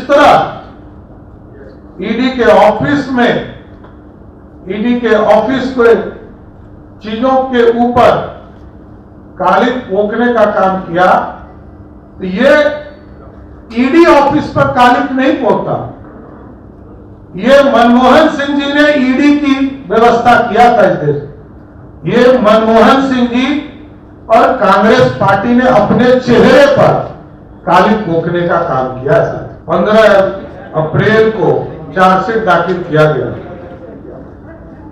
तरह ईडी के ऑफिस को चीजों के ऊपर कालिक पोंखने का काम किया, तो ये ईडी ऑफिस पर कालिक नहीं पोंखता, ये मनमोहन सिंह जी ने ईडी की व्यवस्था किया था इस देश। ये मनमोहन सिंह जी और कांग्रेस पार्टी ने अपने चेहरे पर कालिक पोंखने का काम किया है। 15 अप्रैल को चार्जशीट दाखिल किया गया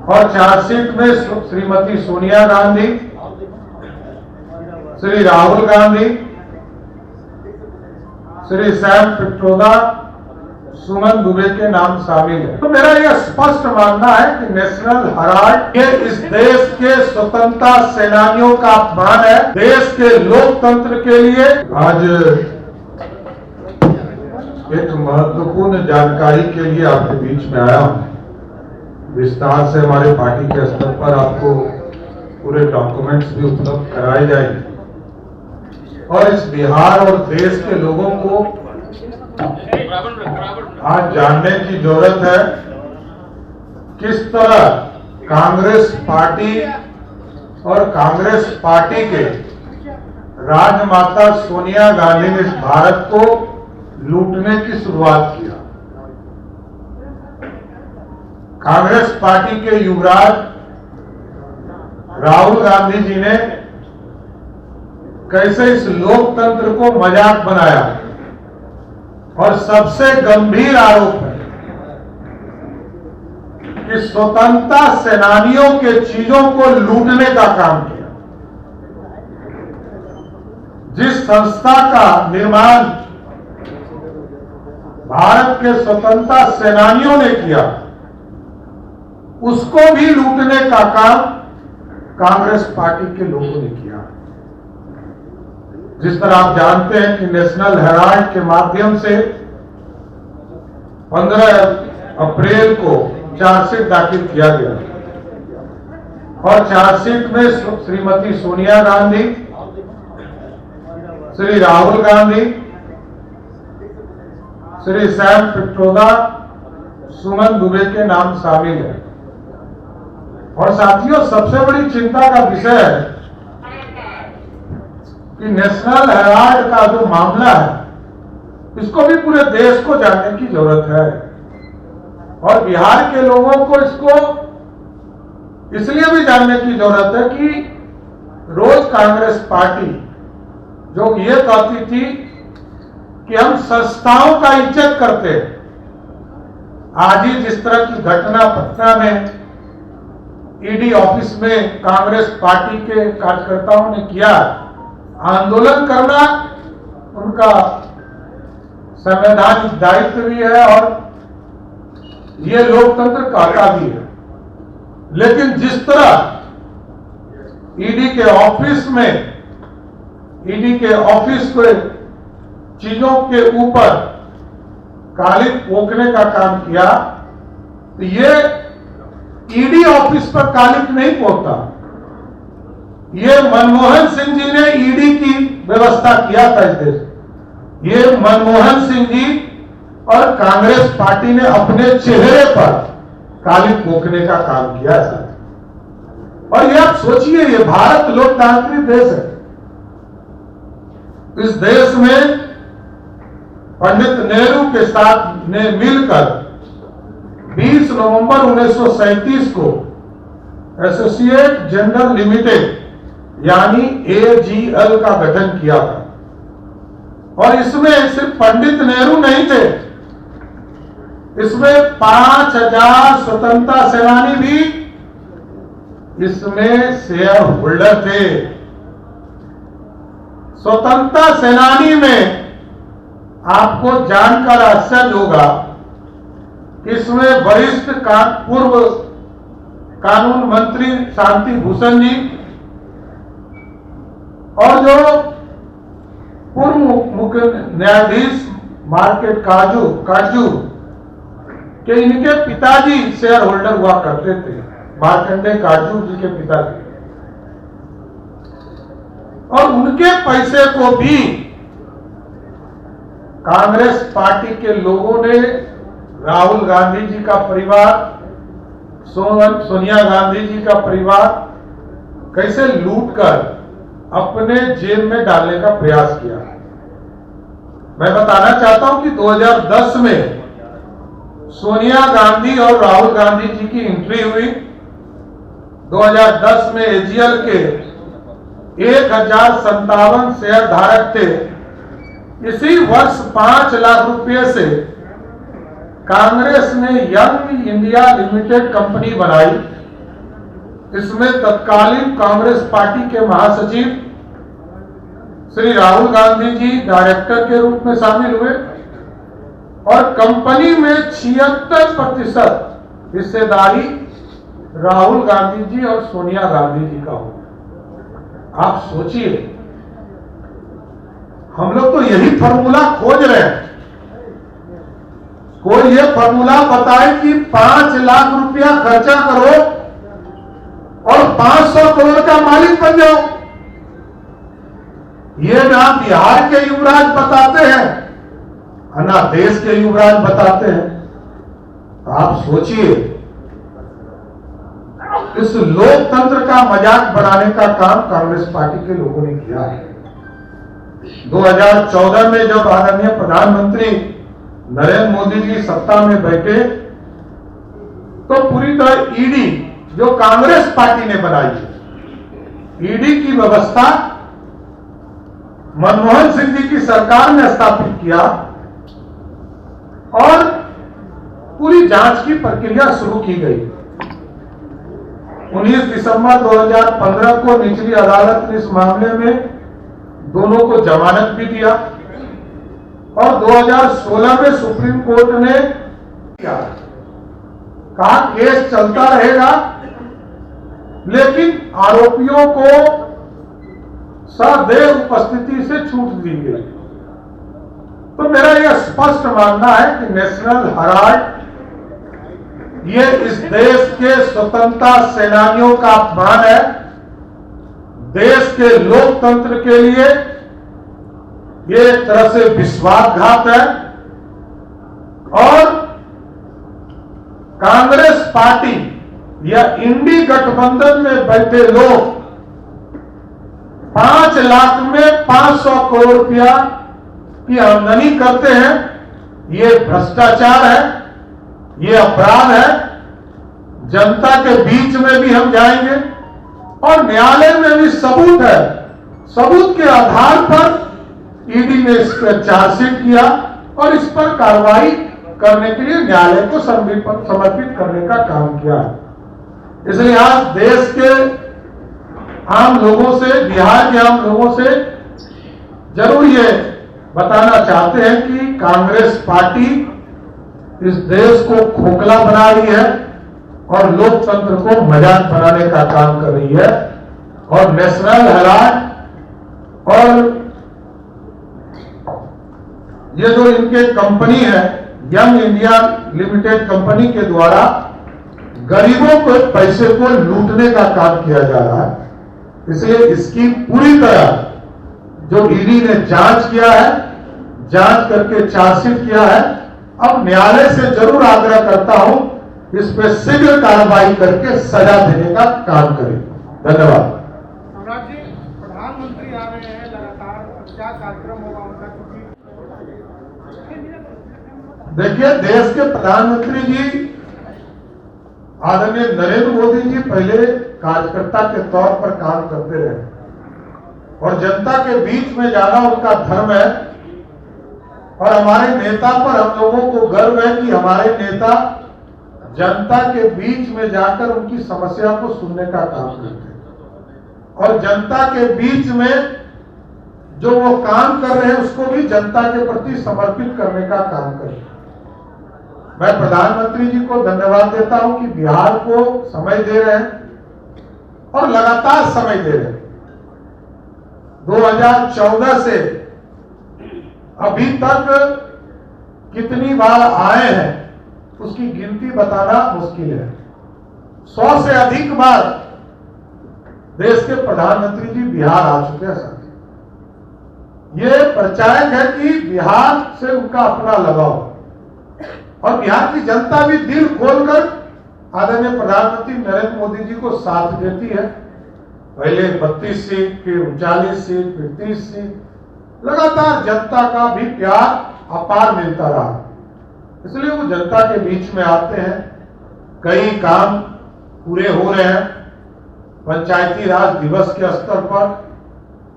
और चार्जशीट में श्रीमती सोनिया गांधी, श्री राहुल गांधी, श्री सैम पित्रोदा, सुमन दुबे के नाम शामिल है। तो मेरा यह स्पष्ट मानना है कि नेशनल हेराल्ड ये इस देश के स्वतंत्रता सेनानियों का अपमान है, देश के लोकतंत्र के लिए। आज एक महत्वपूर्ण जानकारी के लिए आपके बीच में आया हूं। विस्तार से हमारे पार्टी के स्तर पर आपको पूरे डॉक्यूमेंट्स भी उपलब्ध कराए जाएंगे और इस बिहार और देश के लोगों को आज जानने की जरूरत है किस तरह कांग्रेस पार्टी और कांग्रेस पार्टी के राजमाता सोनिया गांधी ने इस भारत को लूटने की शुरुआत किया। कांग्रेस पार्टी के युवराज राहुल गांधी जी ने कैसे इस लोकतंत्र को मजाक बनाया और सबसे गंभीर आरोप है कि स्वतंत्रता सेनानियों के चीजों को लूटने का काम किया। जिस संस्था का निर्माण भारत के स्वतंत्रता सेनानियों ने किया, उसको भी लूटने का काम कांग्रेस पार्टी के लोगों ने किया। जिस तरह आप जानते हैं कि नेशनल हेराल्ड के माध्यम से 15 अप्रैल को चार्जशीट दाखिल किया गया और चार्जशीट में श्रीमती सोनिया गांधी, श्री राहुल गांधी, श्री सैम पित्रोदा, सुमन दुबे के नाम शामिल है। और साथियों, सबसे बड़ी चिंता का विषय है कि नेशनल हेराल्ड का जो मामला है, इसको भी पूरे देश को जानने की जरूरत है और बिहार के लोगों को इसको इसलिए भी जानने की जरूरत है कि रोज कांग्रेस पार्टी जो ये कहती थी कि हम संस्थाओं का इज्जत करते हैं, आज ही जिस तरह की घटना पटना में ईडी ऑफिस में कांग्रेस पार्टी के कार्यकर्ताओं ने किया, आंदोलन करना उनका संवैधानिक दायित्व भी है और ये लोकतंत्र का भी है। लेकिन जिस तरह ईडी के ऑफिस को चीजों के ऊपर कालिक पोंखने का काम किया, तो ये ईडी ऑफिस पर कालिक नहीं पोंखता, ये मनमोहन सिंह जी ने ईडी की व्यवस्था किया था इस देश। ये मनमोहन सिंह जी और कांग्रेस पार्टी ने अपने चेहरे पर कालिक पोंखने का काम किया है। और ये आप सोचिए, ये भारत लोकतांत्रिक देश है। इस देश में पंडित नेहरू के साथ ने मिलकर 20 नवंबर 1937 को एसोसिएट जनरल लिमिटेड यानी AGL का गठन किया था और इसमें सिर्फ पंडित नेहरू नहीं थे, इसमें 5000 स्वतंत्रता सेनानी भी इसमें शेयर होल्डर थे। स्वतंत्रता सेनानी में आपको जानकर आश्चर्य होगा कि इसमें वरिष्ठ पूर्व कानून मंत्री शांति भूषण जी और जो पूर्व मुख्य न्यायाधीश मार्केट काजू के इनके पिताजी शेयर होल्डर हुआ करते थे, मार्कंडे काजू जी के पिताजी, और उनके पैसे को भी कांग्रेस पार्टी के लोगों ने राहुल गांधी जी का परिवार, सोनिया गांधी जी का परिवार कैसे लूटकर अपने जेब में डालने का प्रयास किया। मैं बताना चाहता हूं कि 2010 में सोनिया गांधी और राहुल गांधी जी की एंट्री हुई। 2010 में एजीएल के 1057 शेयर धारक थे। इसी वर्ष 5 लाख रुपए से कांग्रेस ने यंग इंडिया लिमिटेड कंपनी बनाई। इसमें तत्कालीन कांग्रेस पार्टी के महासचिव श्री राहुल गांधी जी डायरेक्टर के रूप में शामिल हुए और कंपनी में 76% हिस्सेदारी राहुल गांधी जी और सोनिया गांधी जी का हो। आप सोचिए, हम लोग तो यही फॉर्मूला खोज रहे हैं। कोई ये फॉर्मूला बताए कि 5 लाख रुपया खर्चा करो और 500 करोड़ का मालिक बन जाओ। ये ना बिहार के युवराज बताते हैं, ना देश के युवराज बताते हैं। आप सोचिए, इस लोकतंत्र का मजाक बनाने का काम कांग्रेस पार्टी के लोगों ने किया है। 2014 में जब आदरणीय प्रधानमंत्री नरेंद्र मोदी जी सत्ता में बैठे तो पूरी तरह ईडी जो कांग्रेस पार्टी ने बनाई है, ईडी की व्यवस्था मनमोहन सिंह जी की सरकार ने स्थापित किया और पूरी जांच की प्रक्रिया शुरू की गई। 19 दिसंबर 2015 को निचली अदालत ने इस मामले में दोनों को जमानत भी दिया और 2016 में सुप्रीम कोर्ट ने कहा केस चलता रहेगा, लेकिन आरोपियों को सदैव उपस्थिति से छूट दी गई। तो मेरा यह स्पष्ट मानना है कि नेशनल हेराल्ड ये इस देश के स्वतंत्रता सेनानियों का अपमान है, देश के लोकतंत्र के लिए ये एक तरह से विश्वासघात है और कांग्रेस पार्टी या इंडी गठबंधन में बैठे लोग 5 लाख में 500 करोड़ रुपया की आमदनी करते हैं। ये भ्रष्टाचार है, ये अपराध है। जनता के बीच में भी हम जाएंगे और न्यायालय में भी सबूत है। सबूत के आधार पर ईडी ने इस पर चार्जशीट किया और इस पर कार्रवाई करने के लिए न्यायालय को समर्पित करने का काम किया है। इसलिए आज देश के आम लोगों से, बिहार के आम लोगों से जरूर ये बताना चाहते हैं कि कांग्रेस पार्टी इस देश को खोखला बना रही है और लोकतंत्र को मजाक बनाने का काम कर रही है। और नेशनल हेराल्ड और ये जो इनके कंपनी है यंग इंडिया लिमिटेड कंपनी के द्वारा गरीबों को पैसे को लूटने का काम किया जा रहा है। इसलिए इसकी पूरी तरह जो ईडी ने जांच किया है, जांच करके चार्जशीट किया है। अब न्यायालय से जरूर आग्रह करता हूं इस पर शीघ्र कार्रवाई करके सजा देने का काम करें। धन्यवाद। प्रधानमंत्री आ रहे हैं लगातार, क्या कार्यक्रम होगा उनका? देखिए, देश के प्रधानमंत्री जी आदरणीय नरेंद्र मोदी जी पहले कार्यकर्ता के तौर पर काम करते रहे और जनता के बीच में जाना उनका धर्म है। और हमारे नेता पर हम लोगों को गर्व है कि हमारे नेता जनता के बीच में जाकर उनकी समस्या को सुनने का काम करते हैं और जनता के बीच में जो वो काम कर रहे हैं उसको भी जनता के प्रति समर्पित करने का काम करें। मैं प्रधानमंत्री जी को धन्यवाद देता हूं कि बिहार को समय दे रहे हैं और लगातार समय दे रहे हैं। 2014 से अभी तक कितनी बार आए हैं उसकी गिनती बताना मुश्किल है। 100 से अधिक बार देश के प्रधानमंत्री जी बिहार आ चुके हैं। ये प्रचारक है कि बिहार से उनका अपना लगाव, और बिहार की जनता भी दिल खोलकर आदरणीय प्रधानमंत्री नरेंद्र मोदी जी को साथ देती है। पहले 32 सीट, फिर 39 सीट, फिर 30 सीट, लगातार जनता का भी प्यार अपार मिलता रहा। इसलिए वो जनता के बीच में आते हैं। कई काम पूरे हो रहे हैं। पंचायती राज दिवस के स्तर पर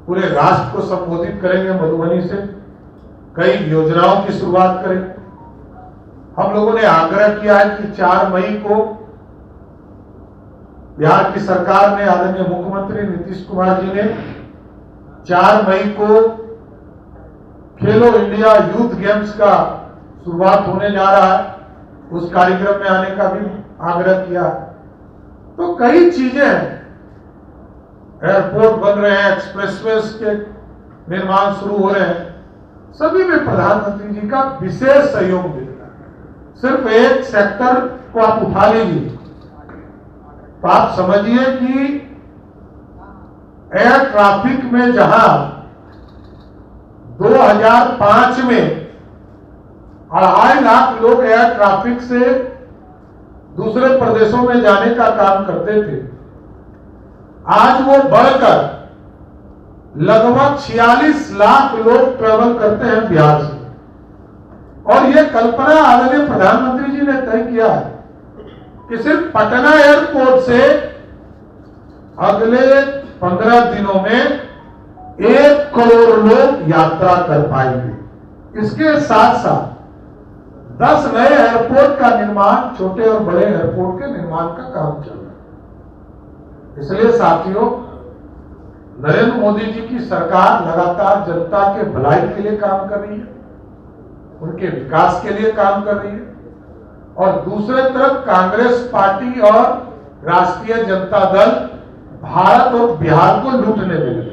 पूरे राष्ट्र को संबोधित करेंगे मधुबनी से, कई योजनाओं की शुरुआत करेंगे। हम लोगों ने आग्रह किया है कि 4 मई को बिहार की सरकार ने, आदरणीय मुख्यमंत्री नीतीश कुमार जी ने 4 मई को खेलो इंडिया यूथ गेम्स का शुरुआत होने जा रहा है, उस कार्यक्रम में आने का भी आग्रह किया। तो कई चीजें हैं, एयरपोर्ट बन रहे हैं, एक्सप्रेसवेज के निर्माण शुरू हो रहे हैं, सभी में प्रधानमंत्री जी का विशेष सहयोग मिल रहा है। सिर्फ एक सेक्टर को आप उठा लीजिए तो आप समझिए कि एयर ट्रैफिक में जहां 2005 में 2.5 लाख लोग एयर ट्रैफिक से दूसरे प्रदेशों में जाने का काम करते थे, आज वो बढ़कर लगभग 46 लाख लोग ट्रेवल करते हैं बिहार से। और ये कल्पना आदरणीय प्रधानमंत्री जी ने तय किया है कि सिर्फ पटना एयरपोर्ट से अगले 15 दिनों में 1 करोड़ लोग यात्रा कर पाएंगे। इसके साथ साथ 10 नए एयरपोर्ट का निर्माण, छोटे और बड़े एयरपोर्ट के निर्माण का काम चल रहा है। इसलिए साथियों, नरेंद्र मोदी जी की सरकार लगातार जनता के भलाई के लिए काम कर रही है, उनके विकास के लिए काम कर रही है, और दूसरे तरफ कांग्रेस पार्टी और राष्ट्रीय जनता दल भारत और बिहार को लूटने में लगे।